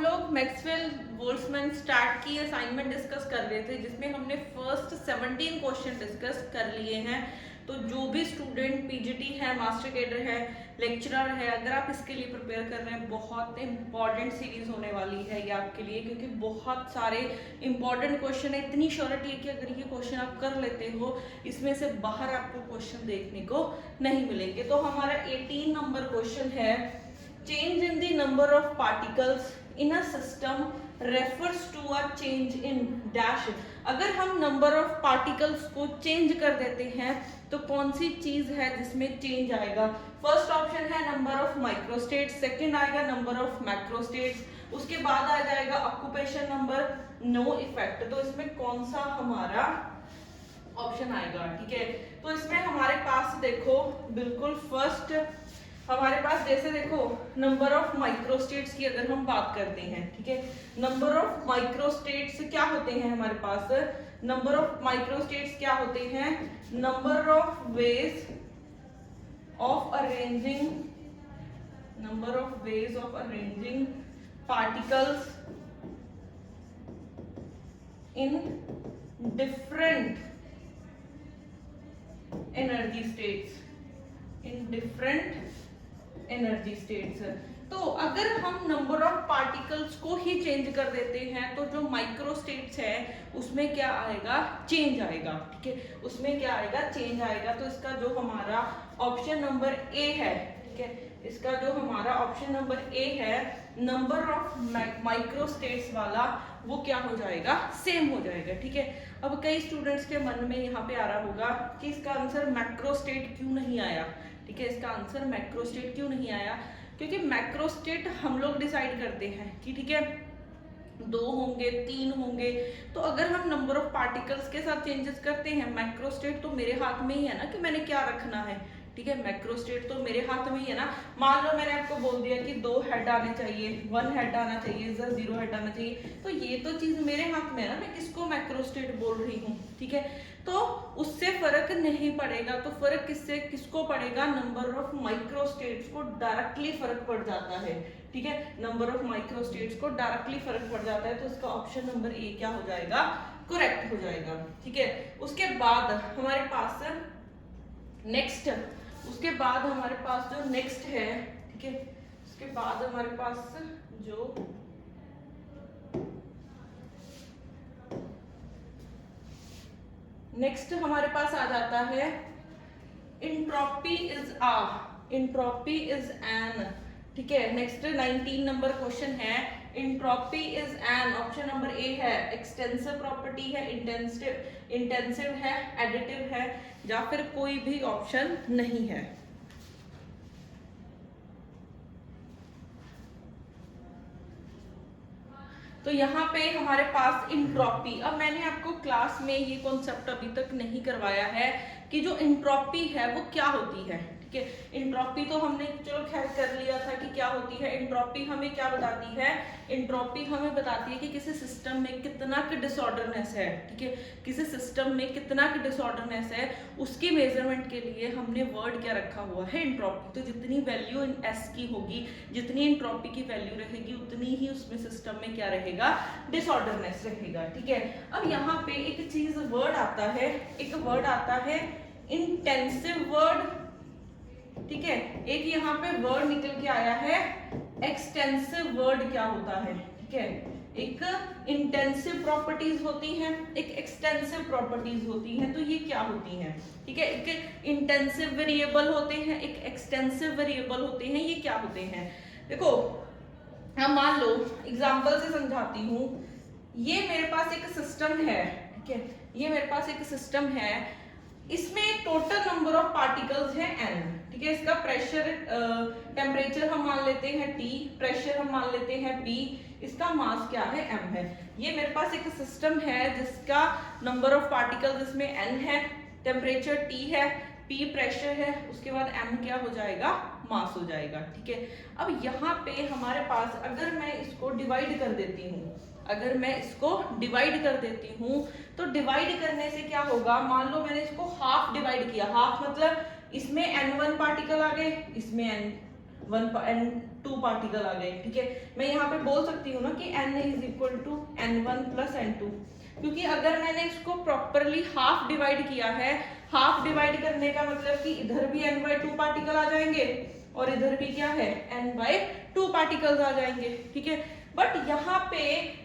लोग Maxwell Boltzmann start की assignment discuss कर रहे थे, जिसमें हमने फर्स्ट 17 क्वेश्चन डिस्कस कर लिए हैं। तो जो भी स्टूडेंट पीजीटी है, मास्टर कैडर है, लेक्चरर है, अगर आप इसके लिए प्रिपेयर कर रहे हैं, बहुत इंपॉर्टेंट सीरीज होने वाली है ये आपके लिए, क्योंकि बहुत सारे इंपॉर्टेंट क्वेश्चन है। इतनी श्योरिटी है कि अगर ये क्वेश्चन आप कर लेते हो, इसमें से बाहर आपको क्वेश्चन देखने को नहीं मिलेंगे। तो हमारा 18 नंबर क्वेश्चन है, change in the number of particles in a system refers to a change in dash। अगर हम नंबर ऑफ पार्टिकल्स को चेंज कर देते हैं तो कौन सी चीज है जिसमें चेंज आएगा? फर्स्ट ऑप्शन है नंबर ऑफ माइक्रोस्टेट्स, सेकंड आएगा नंबर ऑफ मैक्रोस्टेट्स, उसके बाद आ जाएगा ऑक्यूपेशन नंबर, नो इफेक्ट। तो इसमें कौन सा हमारा ऑप्शन आएगा? ठीक है, तो इसमें हमारे पास देखो बिल्कुल फर्स्ट हमारे पास जैसे देखो नंबर ऑफ माइक्रोस्टेट्स की अगर हम बात करते हैं, ठीक है, नंबर ऑफ माइक्रोस्टेट्स क्या होते हैं हमारे पास? नंबर ऑफ माइक्रोस्टेट्स क्या होते हैं? Number of ways of arranging particles in different energy states. तो अगर हम नंबर ऑफ पार्टिकल्स को ही चेंज कर देते हैं तो जो माइक्रो स्टेट्स है उसमें क्या आएगा? चेंज आएगा। ठीक है, उसमें क्या आएगा? चेंज आएगा। तो इसका जो हमारा ऑप्शन नंबर ए है, ठीक है, इसका जो हमारा ऑप्शन नंबर ए है, नंबर ऑफ माइक्रो स्टेट्स वाला, वो क्या हो जाएगा? सेम हो जाएगा। ठीक है, अब कई स्टूडेंट्स के मन में यहाँ पे आ रहा होगा कि इसका आंसर मैक्रोस्टेट क्यों नहीं आया? ठीक है, इसका आंसर मैक्रोस्टेट क्यों नहीं आया? क्योंकि मैक्रोस्टेट हम लोग डिसाइड करते हैं कि ठीक है 2 होंगे, 3 होंगे। तो अगर हम नंबर ऑफ पार्टिकल्स के साथ चेंजेस करते हैं, मैक्रोस्टेट तो मेरे हाथ में ही है ना कि मैंने क्या रखना है। ठीक है, मैक्रोस्टेट तो मेरे हाथ में ही है ना। मान लो मैंने आपको बोल दिया कि 2 हेड आने चाहिए, 1 हेड आना चाहिए, 0 हेड आना चाहिए, तो ये तो चीज मेरे हाथ में है ना, मैं किसको मैक्रोस्टेट बोल रही हूँ। ठीक है, तो उससे फर्क नहीं पड़ेगा। तो फर्क किसको पड़ेगा? नंबर ऑफ माइक्रोस्टेट्स को डायरेक्टली फर्क पड़ जाता है। ठीक है, नंबर ऑफ माइक्रोस्टेट्स को डायरेक्टली फर्क पड़ जाता है। तो इसका ऑप्शन नंबर ए क्या हो जाएगा? करेक्ट हो जाएगा। ठीक है, उसके बाद हमारे पास नेक्स्ट, उसके बाद हमारे पास जो नेक्स्ट है, ठीक है, उसके बाद हमारे पास जो नेक्स्ट हमारे पास आ जाता है, इंट्रोपी इज एन। ठीक है, नेक्स्ट 19 नंबर क्वेश्चन है, entropy is an, option number A है, एक्सटेंसिव प्रॉपर्टी है, इंटेंसिव है, एडिटिव है, या फिर कोई भी ऑप्शन नहीं है। तो यहाँ पे हमारे पास इंट्रोपी, अब मैंने आपको क्लास में ये कॉन्सेप्ट अभी तक नहीं करवाया है कि जो इंट्रोपी है वो क्या होती है। ठीक है, इंट्रोपी तो हमने चलो खैर कर लिया था कि क्या होती है। इंट्रोपी हमें क्या बताती है? इंट्रोपी हमें बताती है कि किसी सिस्टम में कितना की डिसऑर्डरनेस है। ठीक है, किसी सिस्टम में कितना की डिसऑर्डरनेस है, उसकी मेजरमेंट के लिए हमने वर्ड क्या रखा हुआ है? इंट्रोपी। तो जितनी वैल्यू एस की होगी, जितनी इंट्रोपी की वैल्यू रहेगी, उतनी ही उसमें सिस्टम में क्या रहेगा? डिसऑर्डरनेस रहेगा। ठीक है, अब यहाँ पे एक चीज वर्ड आता है, एक वर्ड आता है इंटेंसिव वर्ड। ठीक है, एक यहाँ पे वर्ड निकल के आया है एक्सटेंसिव वर्ड। क्या होता है? ठीक है, एक इंटेंसिव प्रॉपर्टीज होती हैं, एक एक्सटेंसिव प्रॉपर्टीज होती हैं। तो ये क्या होती हैं? ठीक है, एक इंटेंसिव वेरिएबल होते हैं, एक एक्सटेंसिव वेरिएबल होते हैं। ये क्या होते हैं? देखो हम मान लो एग्जांपल से समझाती हूँ। ये मेरे पास एक सिस्टम है, ठीक है, ये मेरे पास एक सिस्टम है, इसमें टोटल नंबर ऑफ पार्टिकल्स है n। ठीक है, इसका प्रेशर टेम्परेचर हम मान लेते हैं T, प्रेशर हम मान लेते हैं P, इसका मास क्या है? m है। ये मेरे पास एक सिस्टम है जिसका नंबर ऑफ पार्टिकल्स इसमें n है, टेम्परेचर T है, P प्रेशर है, उसके बाद m क्या हो जाएगा? मास हो जाएगा। ठीक है, अब यहाँ पे हमारे पास अगर मैं इसको डिवाइड कर देती हूँ, अगर मैं इसको डिवाइड कर देती हूँ, तो डिवाइड करने से क्या होगा? मान लो मैंने इसको हाफ डिवाइड किया, हाफ मतलब इसमें n1 पार्टिकल आ गए, इसमें N2 पार्टिकल आ गए, ठीक है। मैं यहाँ पे बोल सकती हूँ ना कि N is equal to N1 plus N2, क्योंकि अगर मैंने इसको प्रॉपरली हाफ डिवाइड किया है, हाफ डिवाइड करने का मतलब कि इधर भी N/2 पार्टिकल आ जाएंगे और इधर भी क्या है N/2 पार्टिकल्स आ जाएंगे, ठीक है। बट यहाँ पे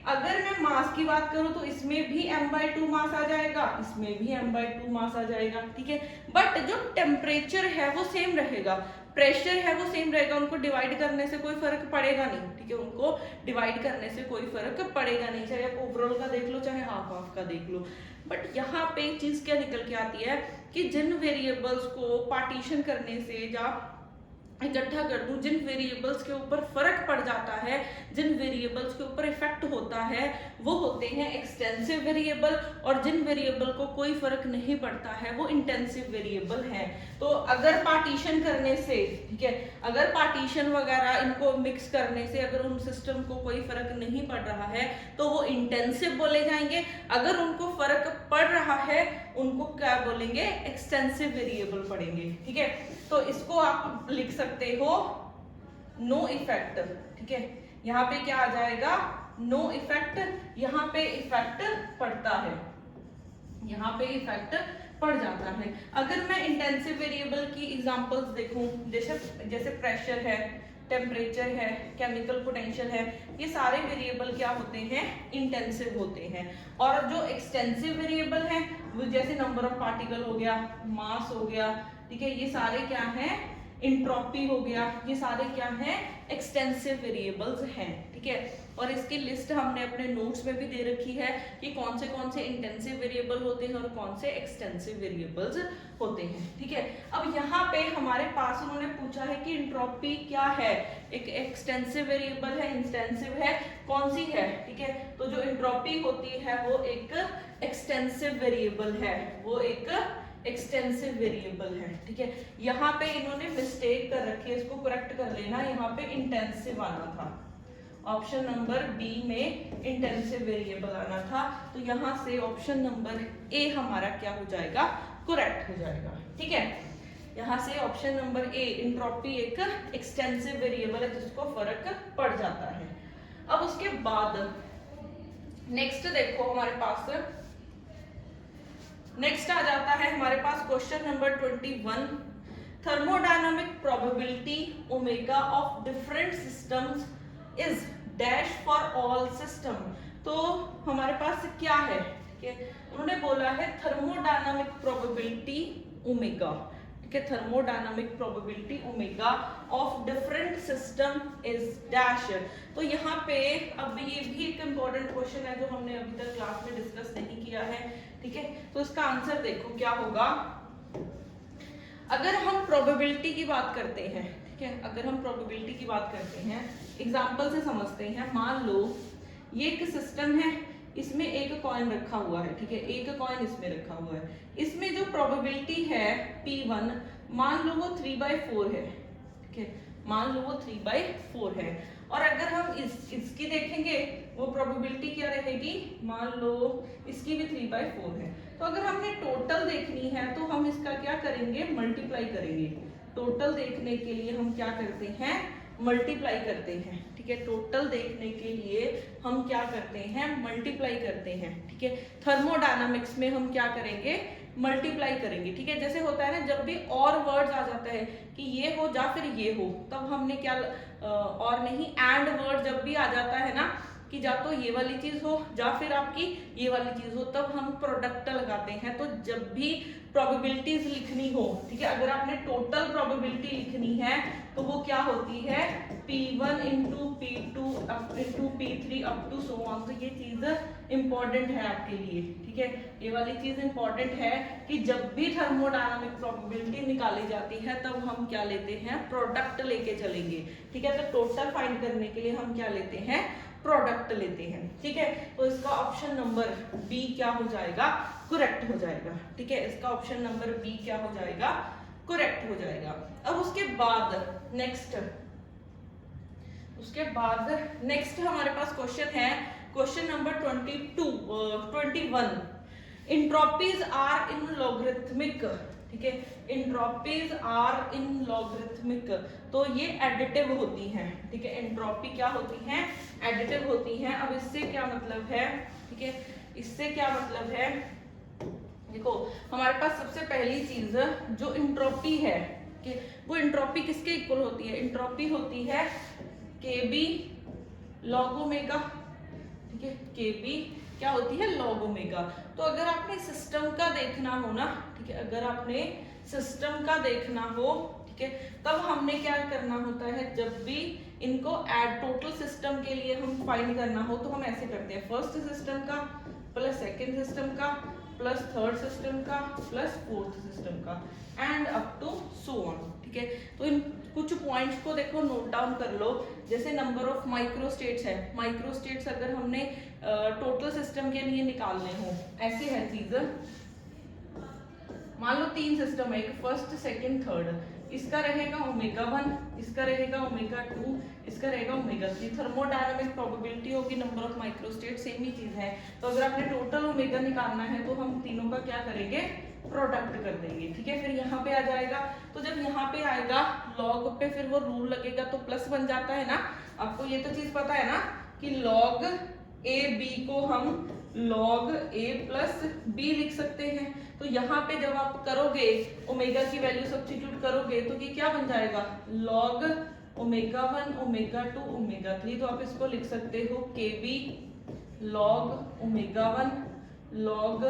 अगर मैं मास की बात करूं तो इसमें भी m/2 मास आ जाएगा, इसमें भी m/2 मास आ जाएगा, ठीक है। बट जो टेम्परेचर है वो सेम रहेगा, प्रेशर है वो सेम रहेगा, उनको डिवाइड करने से कोई फर्क पड़ेगा नहीं, ठीक है। उनको डिवाइड करने से कोई फर्क पड़ेगा नहीं, चाहे आप ओवरऑल का देख लो चाहे हाफ हाफ का देख लो। बट यहाँ पे चीज क्या निकल के आती है कि जिन वेरिएबल्स को पार्टीशन करने से या इकट्ठा कर दूं, जिन वेरिएबल्स के ऊपर फर्क पड़ जाता है, जिन वेरिएबल्स के ऊपर इफेक्ट होता है, वो होते हैं एक्सटेंसिव वेरिएबल, और जिन वेरिएबल को कोई फर्क नहीं पड़ता है वो इंटेंसिव वेरिएबल है। तो अगर पार्टीशन करने से, ठीक है, अगर पार्टीशन वगैरह इनको मिक्स करने से अगर उन सिस्टम को कोई फर्क नहीं पड़ रहा है तो वो इंटेंसिव बोले जाएंगे, अगर उनको फर्क पड़ रहा है उनको क्या बोलेंगे, एक्सटेंसिव वेरिएबल पढ़ेंगे, ठीक है। तो इसको आप लिख सकते हो नो इफेक्ट, ठीक है। यहाँ पे क्या आ जाएगा, नो इफेक्ट, यहाँ पे इफेक्ट पड़ता है, यहाँ पे इफेक्ट पड़ जाता है। अगर मैं इंटेंसिव वेरिएबल की एग्जांपल्स देखूं, जैसे प्रेशर है, टेम्परेचर है, केमिकल पोटेंशियल है, ये सारे वेरिएबल क्या होते हैं, इंटेंसिव होते हैं। और जो एक्सटेंसिव वेरिएबल है वो जैसे नंबर ऑफ पार्टिकल हो गया, मास हो गया, ठीक है, ये सारे क्या हैं, इंट्रोपी हो गया, ये सारे क्या हैं, एक्सटेंसिव वेरिएबल्स हैं, ठीक है। और इसकी लिस्ट हमने अपने नोट्स में भी दे रखी है कि कौन से इंटेंसिव वेरिएबल होते हैं और कौन से एक्सटेंसिव वेरिएबल्स होते हैं, ठीक है। अब यहाँ पे हमारे पास उन्होंने पूछा है कि इंट्रोपी क्या है, एक एक्सटेंसिव वेरिएबल है, इंटेंसिव है, कौन सी है, ठीक है। तो जो इंट्रोपी होती है वो एक एक्सटेंसिव वेरिएबल है, वो एक एक्सटेंसिव वेरिएबल है, ठीक है। यहाँ पे इन्होंने मिस्टेक कर रखी है, इसको करेक्ट कर लेना, यहाँ पे इंटेंसिव आना था, ऑप्शन नंबर बी में इंटेंसिव वेरिएबल आना था, तो यहाँ से ऑप्शन नंबर ए हमारा क्या हो जाएगा, करेक्ट हो जाएगा, ठीक है। यहाँ से ऑप्शन नंबर ए, इंट्रोपी एक एक्सटेंसिव वेरिएबल है जिसको फर्क पड़ जाता है। अब उसके बाद नेक्स्ट देखो हमारे पास, नेक्स्ट आ जाता है हमारे पास question number 21, thermodynamic probability omega of different systems is dash for all system. तो हमारे पास क्या है, ठीक है, उन्होंने बोला है थर्मोडायनामिक प्रोबेबिलिटी ओमेगा, ठीक है, thermodynamic probability omega of different system is dash. तो यहाँ पे अब ये भी एक इम्पोर्टेंट क्वेश्चन है जो हमने अभी तक क्लास में डिस्कस नहीं किया है, ठीक है। तो इसका आंसर देखो क्या होगा, अगर हम प्रोबेबिलिटी की बात करते हैं, ठीक है, अगर हम प्रोबेबिलिटी की बात करते हैं, एग्जांपल से समझते हैं। मान लो ये एक सिस्टम है, इसमें एक कॉइन रखा हुआ है, ठीक है, एक कॉइन इसमें रखा हुआ है, इसमें जो प्रोबेबिलिटी है P1 मान लो वो 3/4 है, ठीक है, मान लो वो 3/4 है। और अगर हम इसकी देखेंगे वो प्रोबेबिलिटी क्या रहेगी, मान लो इसकी भी 3/4 है। तो अगर हमने टोटल देखनी है तो हम इसका क्या करेंगे, मल्टीप्लाई करेंगे। टोटल देखने के लिए हम क्या करते हैं, मल्टीप्लाई करते हैं, ठीक है। टोटल देखने के लिए हम क्या करते हैं, मल्टीप्लाई करते हैं, ठीक है। थर्मोडायनामिक्स में हम क्या करेंगे, मल्टीप्लाई करेंगे, ठीक है। जैसे होता है ना, जब भी और वर्ड्स आ जाता है कि ये हो या फिर ये हो, तब हमने क्या और नहीं, एंड वर्ड जब भी आ जाता है ना कि या तो ये वाली चीज हो या फिर आपकी ये वाली चीज हो, तब हम प्रोडक्ट लगाते हैं। तो जब भी प्रोबेबिलिटीज लिखनी हो, ठीक है, अगर आपने टोटल प्रोबेबिलिटी लिखनी है तो वो क्या होती है, P1 into P2 into P3 up to so on. तो ये चीज इंपॉर्टेंट है आपके लिए, ठीक है, ये वाली चीज इंपॉर्टेंट है कि जब भी थर्मोडायनामिक प्रोबेबिलिटी निकाली जाती है तब हम क्या लेते हैं, प्रोडक्ट लेके चलेंगे, ठीक है। तो टोटल फाइंड करने के लिए हम क्या लेते हैं, प्रोडक्ट लेते हैं, ठीक है। तो इसका ऑप्शन नंबर बी क्या हो जाएगा, करेक्ट हो जाएगा, ठीक है। इसका ऑप्शन नंबर बी क्या हो जाएगा, करेक्ट हो जाएगा। अब उसके बाद नेक्स्ट हमारे पास क्वेश्चन है, question number 21, entropies are in logarithmic ठीक है। इंट्रोपीज आर इन लॉगरिथमिक, तो ये एडिटिव होती हैं, ठीक है। एंट्रोपी क्या होती हैं, एडिटिव होती हैं। अब इससे क्या मतलब है, ठीक है, इससे क्या मतलब है, देखो हमारे पास सबसे पहली चीज जो इंट्रोपी है कि वो इंट्रोपी किसके इक्वल होती है, इंट्रोपी होती है KB लॉग ओमेगा, ठीक है। KB क्या होती है, लॉग ओमेगा। तो अगर आपने सिस्टम का देखना हो ना, ठीक है, अगर आपने सिस्टम का देखना हो, ठीक है, तब हमने क्या करना होता है, जब भी इनको ऐड टोटल सिस्टम के लिए हम फाइंड करना हो तो हम ऐसे करते हैं, फर्स्ट सिस्टम का प्लस सेकंड सिस्टम का प्लस थर्ड सिस्टम का प्लस फोर्थ सिस्टम का and up to so on, ठीक है। तो इन कुछ पॉइंट्स को देखो नोट डाउन कर लो, जैसे नंबर ऑफ माइक्रोस्टेट्स है, माइक्रोस्टेट्स अगर हमने टोटल सिस्टम के लिए निकालने हो, ऐसे है चीज, मान लो 3 सिस्टम है, एक फर्स्ट सेकंड थर्ड, इसका रहेगा ओमेगा 1, इसका रहेगा ओमेगा 2, इसका रहेगा ओमेगा 3। थर्मोडायनामिक प्रोबेबिलिटी होगी, नंबर ऑफ माइक्रोस्टेट सेम ही चीज है। तो अगर आपने टोटल ओमेगा निकालना है तो हम तीनों का क्या करेंगे, प्रोडक्ट कर देंगे, ठीक है। फिर यहाँ पे आ जाएगा, तो जब यहाँ पे आएगा लॉग पे फिर वो रूल लगेगा तो प्लस बन जाता है ना। आपको ये तो चीज पता है ना कि लॉग ए बी को हम लॉग ए प्लस बी लिख सकते हैं। तो यहाँ पे जब आप करोगे ओमेगा की वैल्यू सब्स्टिट्यूट करोगे तो ये क्या बन जाएगा, लॉग ओमेगा 1 ओमेगा 2 ओमेगा 3। तो आप इसको लिख सकते हो KB log omega 1 log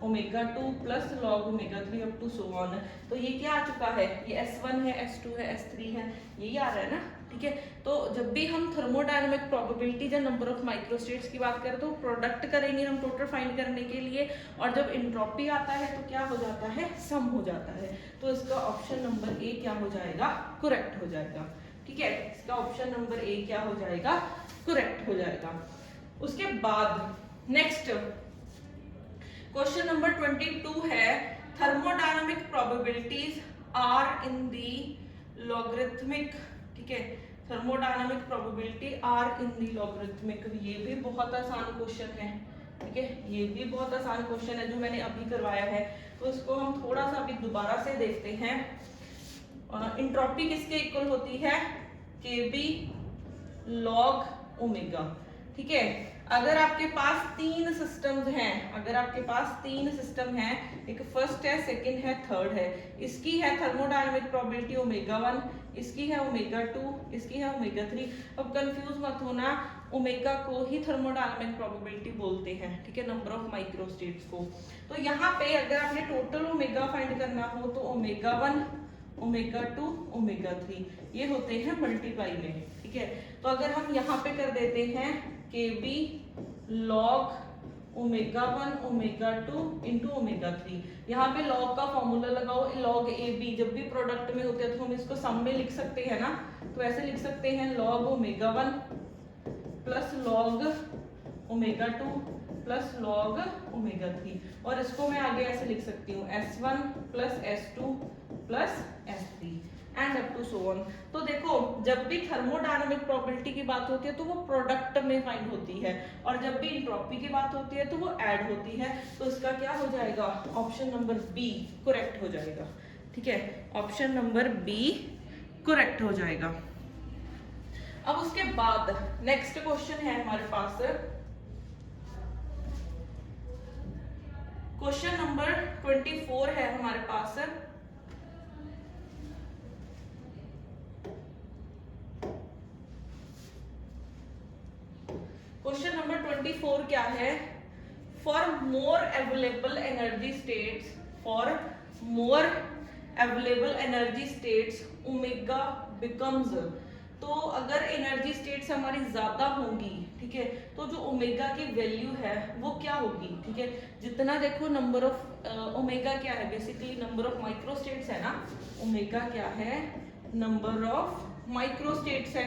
omega 2 plus log omega 3 up to so on. तो ये क्या आ चुका है, ये S1 है, S2 है, S3 है, यही आ रहा है ना, ठीक है। तो जब भी हम थर्मोडायनामिक प्रोबेबिलिटी या नंबर ऑफ माइक्रोस्टेट्स की बात करें तो प्रोडक्ट करेंगे हम टोटल फाइंड करने के लिए, और जब एंट्रोपी आता है तो क्या हो जाता है, सम हो जाता है। तो इसका ऑप्शन नंबर ए क्या हो जाएगा, करेक्ट हो जाएगा, ठीक है। इसका ऑप्शन नंबर ए क्या हो जाएगा, करेक्ट हो जाएगा। उसके बाद नेक्स्ट क्वेश्चन नंबर 22 है, thermodynamic probabilities are in the logarithmic, ठीक है। Thermodynamic probability are in the logarithmic, ये भी बहुत आसान क्वेश्चन है, ठीक है। ये भी बहुत आसान क्वेश्चन है जो मैंने अभी करवाया है। तो इसको हम थोड़ा सा अभी दोबारा से देखते हैं। इंट्रोपी किसके इक्वल होती है, KB लॉग ओमेगा, ठीक है। अगर आपके पास 3 सिस्टम्स हैं, अगर आपके पास 3 सिस्टम हैं, एक फर्स्ट है, सेकंड है, थर्ड है, इसकी है थर्मोडायनामिक प्रोबेबिलिटी ओमेगा 1, इसकी है ओमेगा 2, इसकी है ओमेगा 3। अब कंफ्यूज मत होना, ओमेगा को ही थर्मोडायनामिक प्रोबेबिलिटी बोलते हैं, ठीक है, नंबर ऑफ माइक्रोस्टेट्स को। तो यहाँ पे अगर आपने टोटल ओमेगा फाइंड करना हो तो ओमेगा 1 ओमेगा 2 ओमेगा 3 ये होते हैं मल्टीप्लाई में, ठीक है। तो अगर हम यहाँ पे कर देते हैं KB log omega 1 omega 2 into omega 3, यहाँ पे लॉग का फॉर्मूला लगाओ, लॉग AB, जब भी प्रोडक्ट में होते हैं तो हम इसको सम में लिख सकते हैं ना। तो ऐसे लिख सकते हैं log omega 1 plus log omega 2 plus log omega 3, और इसको मैं आगे ऐसे लिख सकती हूँ S1 plus S2 plus S3 and up to so on. तो देखो जब भी थर्मोडायनामिक प्रोबेबिलिटी की बात होती है तो वो प्रोडक्ट में फाइंड होती है, और जब भी एंट्रोपी की बात होती है तो वो ऐड होती है। तो इसका क्या हो जाएगा, ऑप्शन नंबर बी करेक्ट हो जाएगा, ठीक है। ऑप्शन नंबर बी करेक्ट हो जाएगा। अब उसके बाद नेक्स्ट क्वेश्चन है हमारे पास, क्वेश्चन नंबर 24 है हमारे पास। क्वेश्चन नंबर 24 क्या है, for more available energy states, for more available energy states omega becomes. तो अगर एनर्जी स्टेट्स हमारी ज्यादा होंगी, ठीक है, तो जो ओमेगा की वैल्यू है वो क्या होगी, ठीक है। जितना देखो नंबर ऑफ ओमेगा क्या है, बेसिकली नंबर ऑफ माइक्रोस्टेट्स है ना, ओमेगा क्या है, नंबर ऑफ माइक्रोस्टेट्स है,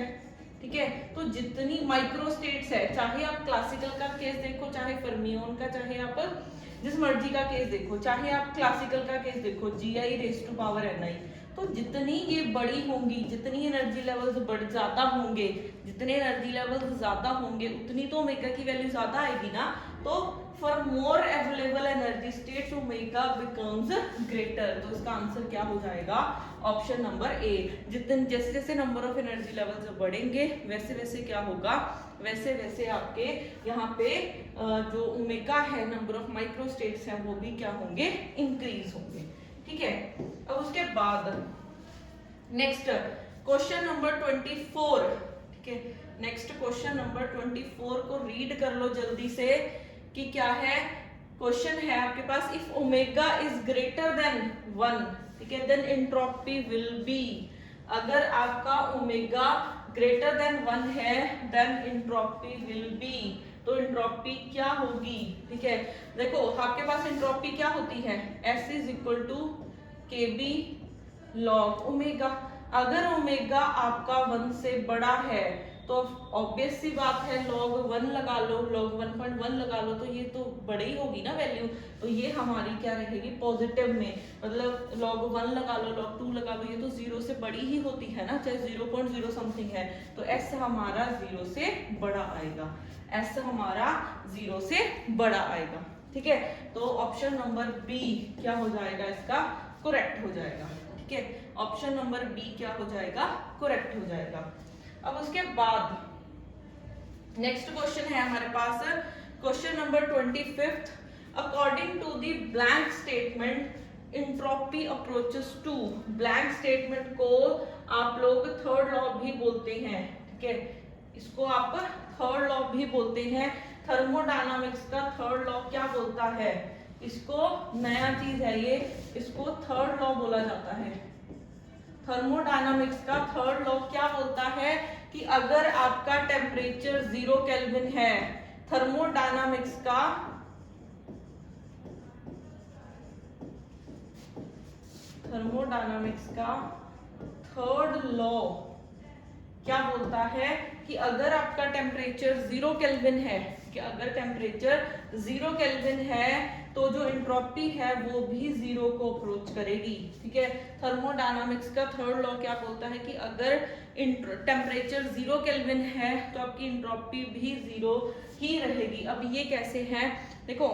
ठीक है। तो जितनी माइक्रोस्टेट्स है, चाहे आप क्लासिकल का केस देखो, चाहे फर्मियोन का, चाहे आप जिस मर्जी का केस देखो, चाहे आप क्लासिकल का केस देखो GI⁻⁹ तो जितनी ये बड़ी होंगी, जितनी एनर्जी लेवल्स ज्यादा होंगे, जितने एनर्जी लेवल्स ज्यादा होंगे उतनी तो ओमेगा की वैल्यू ज्यादा आएगी ना। तो for more available energy states omega becomes greater, तो इसका आंसर क्या हो जाएगा? Option number A. जितने जैसे जैसे नंबर ऑफ एनर्जी लेवल्स बढ़ेंगे वैसे वैसे क्या होगा, वैसे वैसे आपके यहाँ पे जो ओमेगा है, नंबर ऑफ माइक्रो स्टेट्स हैं, वो भी क्या होंगे? इंक्रीज होंगे। ठीक है, अब उसके बाद नेक्स्ट क्वेश्चन नंबर 24। ठीक है, नेक्स्ट क्वेश्चन नंबर 24 को रीड कर लो जल्दी से कि क्या है। क्वेश्चन है आपके पास, if omega is greater than 1, ठीक है, देन एंट्रोपी विल बी। अगर आपका ओमेगा ग्रेटर देन 1 है देन एंट्रोपी विल बी, तो एंट्रोपी क्या होगी? ठीक है, देखो आपके पास एंट्रोपी क्या होती है? S is equal to KB log omega. अगर ओमेगा आपका 1 से बड़ा है तो ऑब्वियस सी बात है लॉग 1 लगा लो, लॉग 1.1 लगा लो, तो ये तो बड़ी ही होगी ना वैल्यू, तो ये हमारी क्या रहेगी? पॉजिटिव में, मतलब लॉग 1 लगा लो, लॉग 2 लगा लो, ये तो 0 से बड़ी ही होती है ना, चाहे 0.0 समथिंग है, तो S हमारा 0 से बड़ा आएगा, S हमारा 0 से बड़ा आएगा। ठीक है, तो ऑप्शन नंबर बी क्या हो जाएगा? इसका करेक्ट हो जाएगा। ठीक है, ऑप्शन नंबर बी क्या हो जाएगा? करेक्ट हो जाएगा। अब उसके बाद नेक्स्ट क्वेश्चन है हमारे पास, question number 25। According to the blank statement entropy approaches to, blank statement को आप लोग थर्ड लॉ भी बोलते हैं। ठीक है, इसको आप थर्ड लॉ भी बोलते हैं। थर्मोडायनामिक्स का थर्ड लॉ क्या बोलता है? इसको नया चीज है ये, इसको थर्ड लॉ बोला जाता है। थर्मोडायनामिक्स का थर्ड लॉ क्या बोलता है कि अगर आपका टेम्परेचर 0 केल्विन है, थर्मोडायनामिक्स का थर्ड लॉ क्या बोलता है कि अगर आपका टेम्परेचर 0 केल्विन है, कि अगर टेम्परेचर 0 केल्विन है तो जो एंट्रोपी है वो भी 0 को अप्रोच करेगी। ठीक है, थर्मोडायनामिक्स का थर्ड लॉ क्या बोलता है कि अगर टेम्परेचर 0 केल्विन है तो आपकी एंट्रोपी भी 0 ही रहेगी। अब ये कैसे है? देखो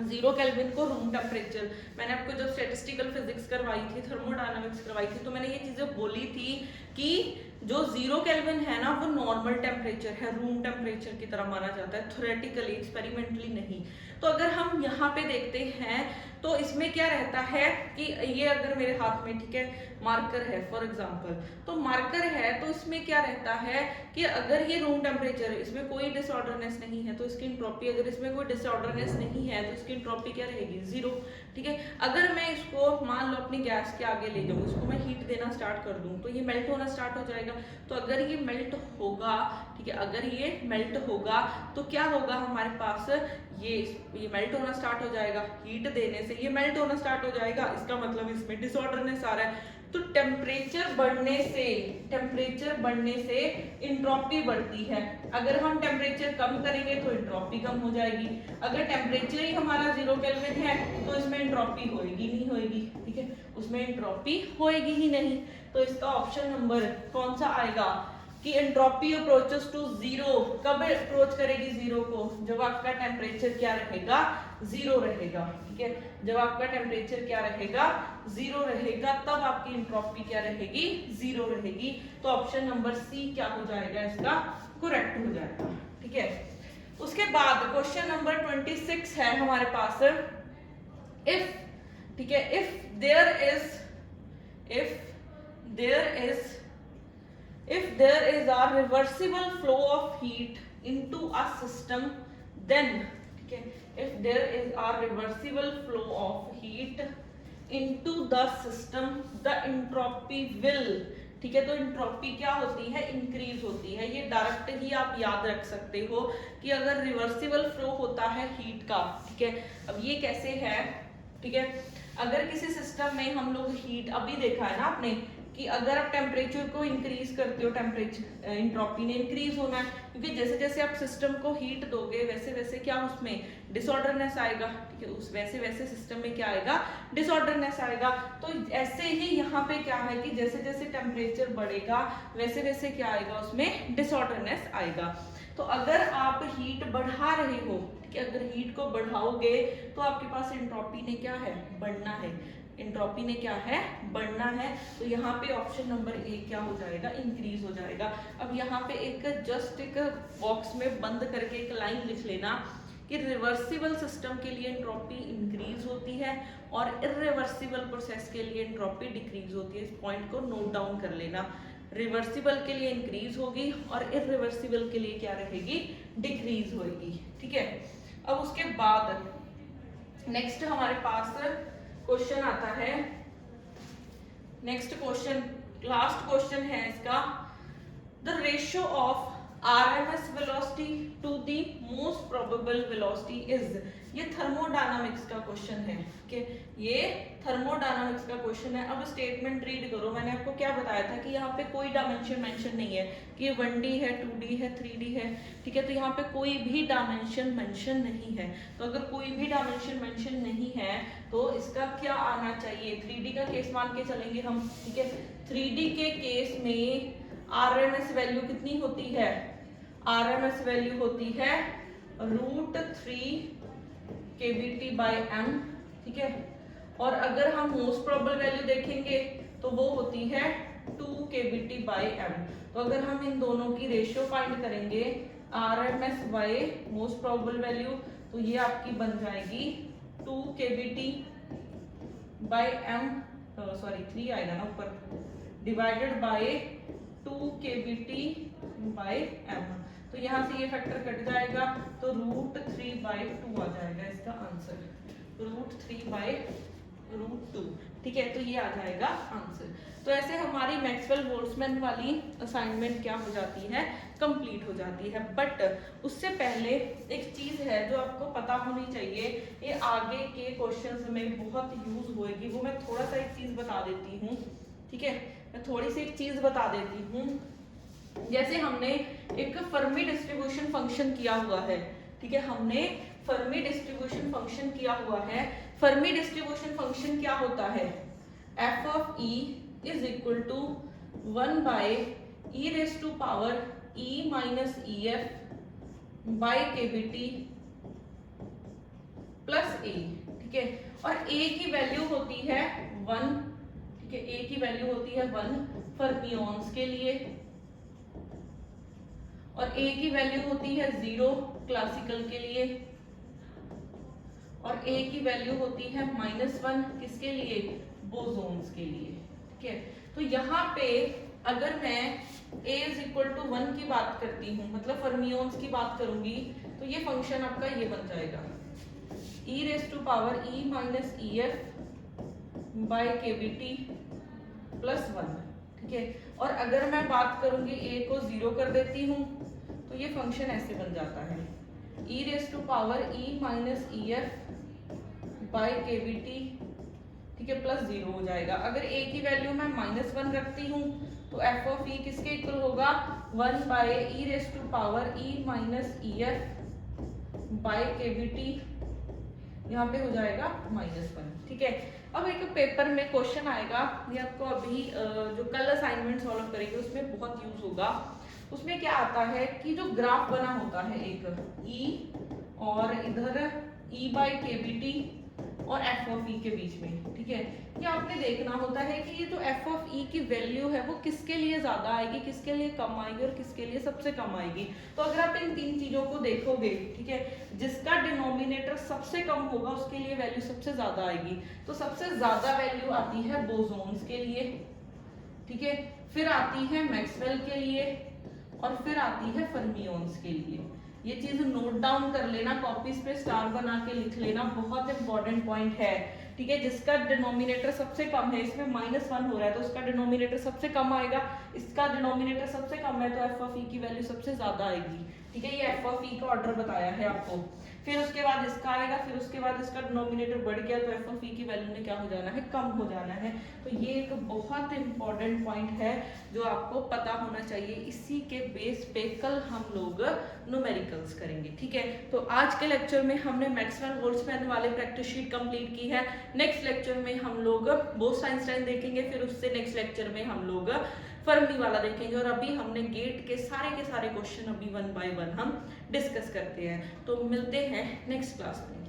0 केल्विन को रूम टेम्परेचर, मैंने आपको जब स्टैटिस्टिकल फिजिक्स करवाई थी, थर्मोडायनामिक्स करवाई थी, तो मैंने ये चीजें बोली थी कि जो 0 केल्विन है ना वो नॉर्मल टेम्परेचर है, रूम टेम्परेचर की तरह माना जाता है, थ्योरेटिकली, एक्सपेरिमेंटली नहीं। तो अगर हम यहाँ पे देखते हैं तो इसमें क्या रहता है कि ये अगर मेरे हाथ में, ठीक है, मार्कर है फॉर एग्जांपल, तो मार्कर है तो इसमें क्या रहता है कि अगर ये रूम टेम्परेचर है, इसमें कोई डिसऑर्डरनेस नहीं है, तो इसकी एंट्रोपी, अगर इसमें कोई डिसऑर्डरनेस नहीं है तो इसकी एंट्रोपी क्या रहेगी? 0। ठीक है, अगर मैं इसको मान लो अपनी गैस के आगे ले जाऊँ, इसको मैं हीट देना स्टार्ट कर दूँ तो ये मेल्ट होना स्टार्ट हो जाएगा। तो अगर ये मेल्ट होगा, ठीक है, अगर ये मेल्ट होगा तो क्या होगा हमारे पास? ये मेल्ट होना स्टार्ट हो जाएगा, हीट देने से ये मेल्ट होना स्टार्ट हो जाएगा, इसका मतलब इसमें डिसऑर्डरनेस आ रहा है। तो टेम्परेचर बढ़ने से एंट्रोपी बढ़ती है। अगर हम टेम्परेचर कम करेंगे तो एंट्रोपी कम हो जाएगी। अगर टेम्परेचर ही हमारा 0 केल्विन है तो इसमें एंट्रोपी होएगी नहीं होएगी? ठीक है, उसमें एंट्रोपी होएगी ही नहीं। तो इसका ऑप्शन नंबर कौन सा आएगा कि एंट्रोपी अप्रोचेस टू 0, कब अप्रोच करेगी 0 को? जब आपका टेम्परेचर क्या रहेगा? 0 रहेगा। ठीक है, जब आपका टेम्परेचर क्या रहेगा? 0 रहेगा, तब आपकी एंट्रोपी क्या रहेगी? 0 रहेगी। तो ऑप्शन नंबर सी क्या हो जाएगा? इसका करेक्ट हो जाएगा। ठीक है, उसके बाद क्वेश्चन नंबर 26 है हमारे पास। इफ, ठीक है, if there is a reversible flow of heat into a system, then, ठीक है, if there is a reversible flow of heat into the system, the entropy will, ठीक है, तो एंट्रोपी क्या होती है? इंक्रीज होती है। ये डायरेक्ट ही आप याद रख सकते हो कि अगर रिवर्सिबल फ्लो होता है हीट का, ठीक है, अब ये कैसे है? ठीक है, अगर किसी सिस्टम में हम लोग हीट, अभी देखा है ना आपने कि अगर आप टेम्परेचर को इंक्रीज करते हो, टेम्परेचर इंट्रोपी ने इंक्रीज होना है, क्योंकि जैसे जैसे आप सिस्टम को हीट दोगे वैसे वैसे क्या उसमें डिसऑर्डरनेस आएगा, ठीक है, उस वैसे वैसे सिस्टम में क्या आएगा, डिसऑर्डरनेस आएगा। तो ऐसे ही यहाँ पे क्या है कि जैसे जैसे टेम्परेचर बढ़ेगा वैसे वैसे क्या आएगा, उसमें डिसऑर्डरनेस आएगा। तो अगर आप हीट बढ़ा रहे हो, ठीक है, अगर हीट को बढ़ाओगे तो आपके पास एंट्रोपी ने क्या है, बढ़ना है, एंट्रोपी ने क्या है, बढ़ना है। तो यहाँ पे ऑप्शन नंबर ए क्या हो जाएगा, इंक्रीज हो जाएगा। अब यहाँ पे एक जस्ट एक बॉक्स में बंद करके एक लाइन लिख लेना कि रिवर्सिबल सिस्टम के लिए एंट्रोपी इंक्रीज होती है और इर्रिवर्सिबल प्रोसेस के लिए एंट्रोपी डिक्रीज होती है। इस पॉइंट को नोट डाउन कर लेना, रिवर्सिबल के लिए इंक्रीज होगी और इर्रिवर्सिबल के लिए क्या रहेगी, डिक्रीज होगी, ठीक है। अब उसके बाद नेक्स्ट हमारे पास क्वेश्चन आता है, नेक्स्ट क्वेश्चन लास्ट क्वेश्चन है इसका, the ratio of RMS velocity to the most probable velocity is, ये थर्मोडायनामिक्स का क्वेश्चन है, कि ये थर्मोडायनामिक्स का क्वेश्चन है। अब स्टेटमेंट रीड करो, मैंने आपको क्या बताया था कि यहाँ पे कोई डायमेंशन मेंशन नहीं है कि 1D है, 2D है, 3D है, ठीक है, तो यहाँ पे कोई भी डायमेंशन मेंशन नहीं है। तो अगर कोई भी डायमेंशन मेंशन नहीं है तो इसका क्या आना चाहिए, 3D का केस मान के चलेंगे हम, ठीक है। 3D के केस में RMS वैल्यू कितनी होती है, RMS वैल्यू होती है √3 kBT/m, ठीक है। और अगर हम मोस्ट प्रोबेबल वैल्यू देखेंगे तो वो होती है 2 kBT/m। तो अगर हम इन दोनों की रेशियो फाइंड करेंगे RMS by most probable value, तो ये आपकी बन जाएगी 2 kBT/m, सॉरी 3 आएगा ना ऊपर, डिवाइडेड बाय 2 kBT/m। तो यहाँ से ये फैक्टर कट जाएगा तो √3/2 आ जाएगा इसका आंसर, √3/√2, ठीक है। तो ये आ जाएगा आंसर। तो ऐसे हमारी मैक्सवेल बोल्ट्जमैन वाली असाइनमेंट क्या हो जाती है, कंप्लीट हो जाती है। बट उससे पहले एक चीज है जो आपको पता होनी चाहिए, ये आगे के क्वेश्चंस में बहुत यूज होएगी, वो मैं थोड़ा सा एक चीज बता देती हूँ, ठीक है, मैं थोड़ी सी एक चीज बता देती हूँ। जैसे हमने एक फर्मी डिस्ट्रीब्यूशन फंक्शन किया हुआ है, ठीक है, हमने फर्मी डिस्ट्रीब्यूशन फंक्शन किया हुआ है। फर्मी डिस्ट्रीब्यूशन फंक्शन क्या होता है, f of e is equal to 1 by e raised to power e minus ef by kBT plus a, ठीक है। और a की वैल्यू होती है 1, ठीक है, a की वैल्यू होती है 1 फर्मियंस के लिए, और a की वैल्यू होती है 0 क्लासिकल के लिए, और a की वैल्यू होती है -1 किसके लिए, बोसोन्स के लिए, ठीक है। तो यहाँ पे अगर मैं a = 1 की बात करती हूँ, मतलब फर्मियंस की बात करूंगी, तो ये फंक्शन आपका ये बन जाएगा e raised to power e minus ef by kBT plus 1, ठीक है। और अगर मैं बात करूंगी a को 0 कर देती हूँ तो ये फंक्शन ऐसे बन जाता है e raised to power e minus ef by kBT, ठीक है, प्लस 0 हो जाएगा। अगर a की वैल्यू मैं -1 रखती हूँ तो f of e किसके इक्वल होगा, 1 by e raised to power e minus ef by kBT, यहाँ पे हो जाएगा -1, ठीक है। अब एक पेपर में क्वेश्चन आएगा, ये आपको अभी जो कल असाइनमेंट सॉल्व करेंगे उसमें बहुत यूज होगा। उसमें क्या आता है कि जो ग्राफ बना होता है एक e और इधर e/kBT और f of e के बीच में, ठीक है, ये आपने देखना होता है कि ये जो f of e की वैल्यू है वो किसके लिए ज्यादा आएगी, किसके लिए कम आएगी और किसके लिए सबसे कम आएगी। तो अगर आप इन तीन चीजों को देखोगे, ठीक है, जिसका डिनोमिनेटर सबसे कम होगा उसके लिए वैल्यू सबसे ज्यादा आएगी। तो सबसे ज्यादा वैल्यू आती है बोसोन्स के लिए, ठीक है, फिर आती है मैक्सवेल के लिए और फिर आती है फर्मियंस के लिए। ये चीज नोट डाउन कर लेना, कॉपीज पे स्टार बना के लिख लेना, बहुत इंपॉर्टेंट पॉइंट है, ठीक है। जिसका डिनोमिनेटर सबसे कम है, इसमें -1 हो रहा है तो उसका डिनोमिनेटर सबसे कम आएगा, इसका डिनोमिनेटर सबसे कम है तो f of e की वैल्यू सबसे ज्यादा आएगी, ठीक है। ये f of e का ऑर्डर बताया है आपको। फिर उसके बाद इसका आएगा, फिर उसके बाद इसका डिनोमिनेटर बढ़ गया तो एफ ऑफ ई की वैल्यू ने क्या हो जाना है, कम हो जाना है। तो ये एक बहुत इंपॉर्टेंट पॉइंट है जो आपको पता होना चाहिए। इसी के बेस पे कल हम लोग न्यूमेरिकल्स करेंगे, ठीक है। तो आज के लेक्चर में हमने मैक्सवेल बोल्ट्जमैन वाले प्रैक्टिस शीट कंप्लीट की है। नेक्स्ट लेक्चर में हम लोग बोस-आइंस्टाइन देखेंगे, फिर उससे नेक्स्ट लेक्चर में हम लोग फर्मी वाला देखेंगे। और अभी हमने गेट के सारे क्वेश्चन अभी 1 बाय 1 हम डिस्कस करते हैं। तो मिलते हैं नेक्स्ट क्लास में।